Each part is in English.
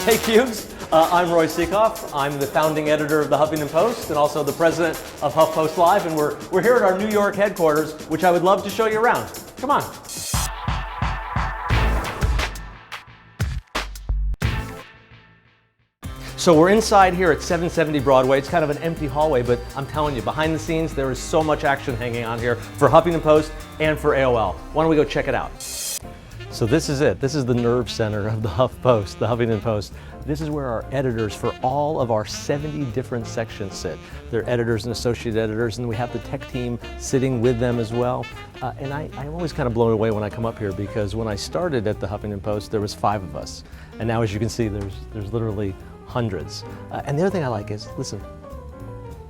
Hey Cubes, I'm Roy Sekoff. I'm the founding editor of the Huffington Post and also the president of HuffPost Live, and we're here at our New York headquarters, which I would love to show you around. Come on. So we're inside here at 770 Broadway. It's kind of an empty hallway, but I'm telling you, behind the scenes, there is so much action hanging on here for Huffington Post and for AOL. Why don't we go check it out? So this is it. This is the nerve center of the HuffPost, the Huffington Post. This is where our editors for all of our 70 different sections sit. They're editors and associate editors, and we have the tech team sitting with them as well. And I'm always kind of blown away when I come up here, because when I started at the Huffington Post, there was 5 of us. And now, as you can see, there's literally hundreds. And the other thing I like is, listen,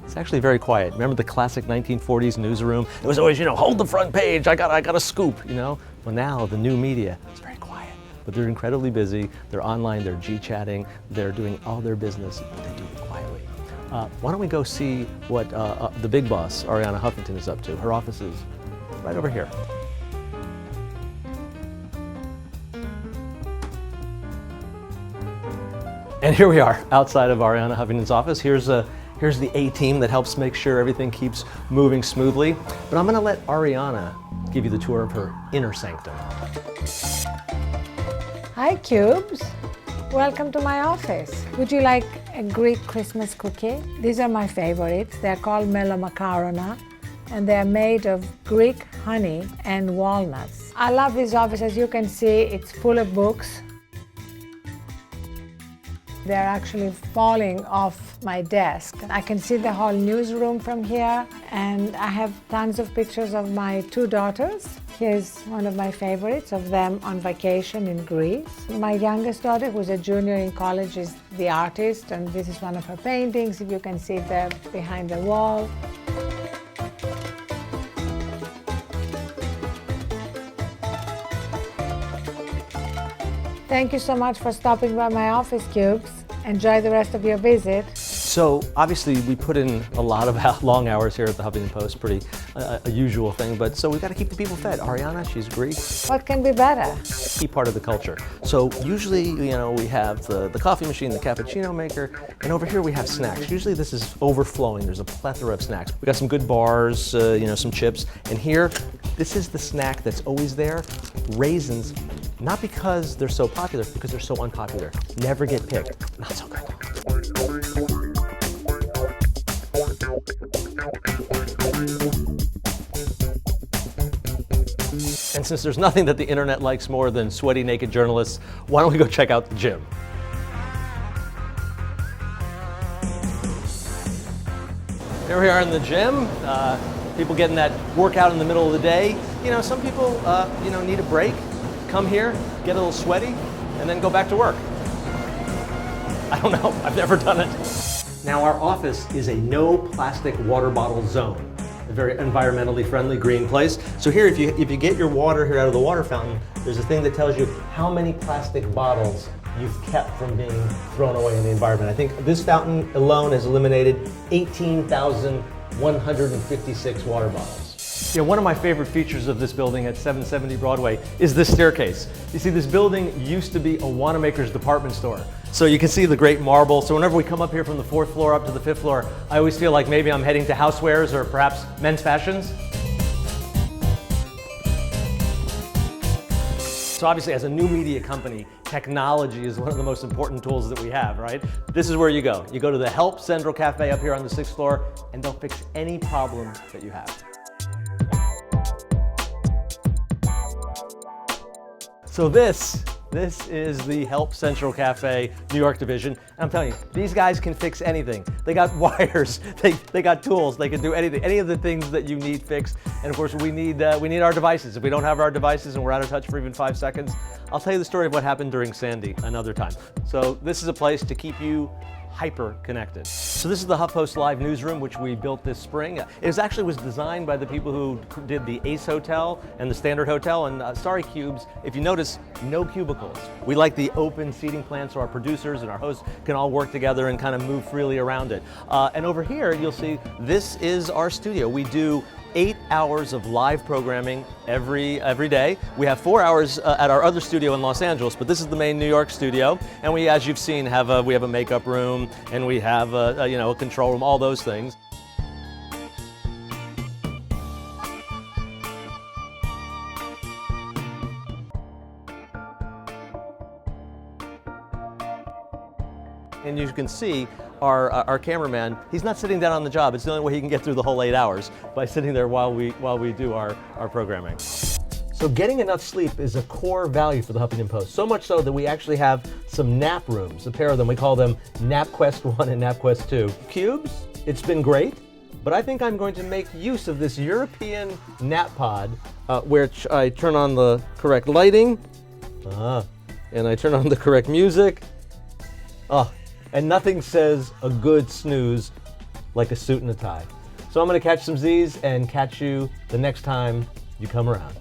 it's actually very quiet. Remember the classic 1940s newsroom? It was always, hold the front page, I got a scoop, Well, now the new media, it's very quiet, but they're incredibly busy. They're online, they're G-chatting, they're doing all their business, but they do it quietly. Why don't we go see what the big boss, Arianna Huffington, is up to? Her office is right over here. And here we are, outside of Arianna Huffington's office. Here's the A-team that helps make sure everything keeps moving smoothly. But I'm gonna let Arianna give you the tour of her inner sanctum. Hi, Cubes. Welcome to my office. Would you like a Greek Christmas cookie? These are my favorites. They're called melomakarona, and they're made of Greek honey and walnuts. I love this office. As you can see, it's full of books. They're actually falling off my desk. I can see the whole newsroom from here, and I have tons of pictures of my 2 daughters. Here's one of my favorites of them on vacation in Greece. My youngest daughter, who's a junior in college, is the artist, and this is one of her paintings. If you can see there behind the wall. Thank you so much for stopping by my office, Cubes. Enjoy the rest of your visit. So obviously we put in a lot of long hours here at the Huffington Post, pretty a usual thing, but so we've got to keep the people fed. Arianna, she's Greek. What can be better? Key part of the culture. So usually, we have the coffee machine, the cappuccino maker, and over here we have snacks. Usually this is overflowing. There's a plethora of snacks. We got some good bars, some chips, and here, this is the snack that's always there, raisins. Not because they're so popular, because they're so unpopular. Never get picked. Not so good. And since there's nothing that the internet likes more than sweaty, naked journalists, why don't we go check out the gym? Here we are in the gym. People getting that workout in the middle of the day. Some people, need a break. Come here, get a little sweaty, and then go back to work. I don't know, I've never done it. Now our office is a no plastic water bottle zone. A very environmentally friendly green place. So here, if you get your water here out of the water fountain, there's a thing that tells you how many plastic bottles you've kept from being thrown away in the environment. I think this fountain alone has eliminated 18,156 water bottles. One of my favorite features of this building at 770 Broadway is this staircase. You see, this building used to be a Wanamaker's department store. So you can see the great marble. So whenever we come up here from the 4th floor up to the 5th floor, I always feel like maybe I'm heading to housewares or perhaps men's fashions. So obviously, as a new media company, technology is one of the most important tools that we have, right? This is where you go. You go to the Help Central Cafe up here on the 6th floor, and they'll fix any problem that you have. So this is the Help Central Cafe New York division. And I'm telling you, these guys can fix anything. They got wires, they got tools, they can do anything, any of the things that you need fixed. And of course, we need our devices. If we don't have our devices and we're out of touch for even 5 seconds, I'll tell you the story of what happened during Sandy another time. So this is a place to keep you hyper connected. So this is the HuffPost Live newsroom, which we built this spring. It was designed by the people who did the Ace Hotel and the Standard Hotel. And sorry, Cubes, if you notice, no cubicles. We like the open seating plan so our producers and our hosts can all work together and kind of move freely around it. And over here, you'll see this is our studio. We do 8 hours of live programming every day. We have 4 hours at our other studio in Los Angeles, but this is the main New York studio. And we, as you've seen, we have a makeup room, and we have a control room, all those things. And you can see our cameraman, he's not sitting down on the job. It's the only way he can get through the whole 8 hours, by sitting there while we do our programming. So getting enough sleep is a core value for the Huffington Post, so much so that we actually have some nap rooms, a pair of them. We call them Nap Quest 1 and Nap Quest 2. Cubes, it's been great, but I think I'm going to make use of this European nap pod, which I turn on the correct lighting, and I turn on the correct music. And nothing says a good snooze like a suit and a tie. So I'm gonna catch some Z's and catch you the next time you come around.